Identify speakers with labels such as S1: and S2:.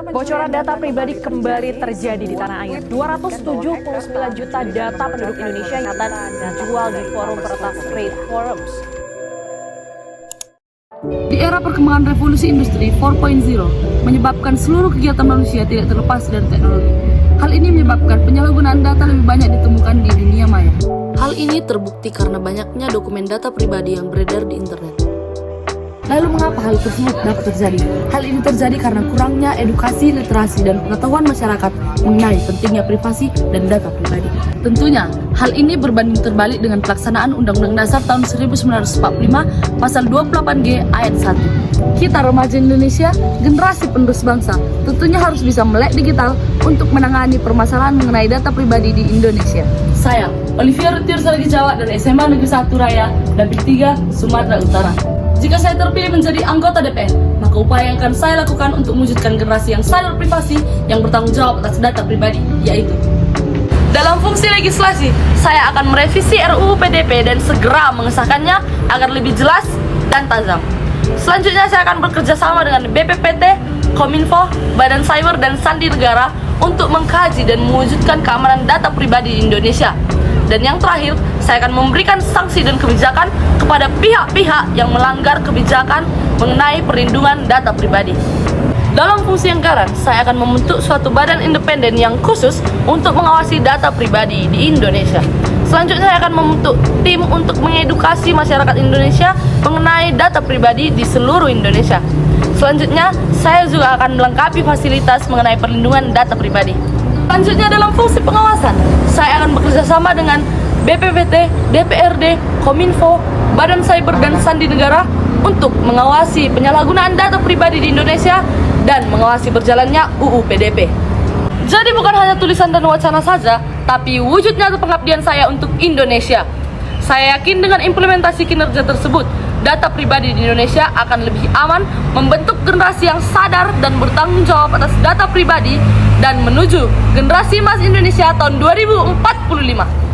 S1: Bocoran data pribadi kembali terjadi di tanah air. 279 juta data penduduk Indonesia yang dijual di forum peretas Trade Forums.
S2: Di era perkembangan revolusi industri 4.0 menyebabkan seluruh kegiatan manusia tidak terlepas dari teknologi. Hal ini menyebabkan penyalahgunaan data lebih banyak ditemukan di dunia maya.
S3: Hal ini terbukti karena banyaknya dokumen data pribadi yang beredar di internet.
S2: Lalu mengapa hal tersebut dapat terjadi? Hal ini terjadi karena kurangnya edukasi, literasi, dan pengetahuan masyarakat mengenai pentingnya privasi dan data pribadi. Tentunya, hal ini berbanding terbalik dengan pelaksanaan Undang-Undang Dasar tahun 1945 Pasal 28G Ayat 1. Kita remaja Indonesia, generasi penerus bangsa, tentunya harus bisa melek digital untuk menangani permasalahan mengenai data pribadi di Indonesia. Saya, Olivia Rutir Salagi Jawa dari SMA Negeri 1 Raya, Dapil 3, Sumatera Utara. Jika saya terpilih menjadi anggota DPR, maka upaya yang akan saya lakukan untuk mewujudkan generasi yang sadar privasi yang bertanggung jawab atas data pribadi, yaitu dalam fungsi legislasi, saya akan merevisi RUU PDP dan segera mengesahkannya agar lebih jelas dan tajam. Selanjutnya saya akan bekerja sama dengan BPPT, Kominfo, Badan Cyber dan Sandi Negara untuk mengkaji dan mewujudkan keamanan data pribadi di Indonesia. Dan yang terakhir, saya akan memberikan sanksi dan kebijakan kepada pihak-pihak yang melanggar kebijakan mengenai perlindungan data pribadi. Dalam fungsi anggaran, saya akan membentuk suatu badan independen yang khusus untuk mengawasi data pribadi di Indonesia. Selanjutnya saya akan membentuk tim untuk mengedukasi masyarakat Indonesia mengenai data pribadi di seluruh Indonesia. Selanjutnya, saya juga akan melengkapi fasilitas mengenai perlindungan data pribadi. Selanjutnya dalam fungsi pengawasan, saya akan bekerja sama dengan BPPT, DPRD, Kominfo, Badan Cyber dan Sandi Negara untuk mengawasi penyalahgunaan data pribadi di Indonesia dan mengawasi berjalannya UU PDP. Jadi bukan hanya tulisan dan wacana saja, tapi wujud nyata pengabdian saya untuk Indonesia. Saya yakin dengan implementasi kinerja tersebut, data pribadi di Indonesia akan lebih aman, membentuk generasi yang sadar dan bertanggung jawab atas data pribadi, dan menuju generasi emas Indonesia tahun 2045.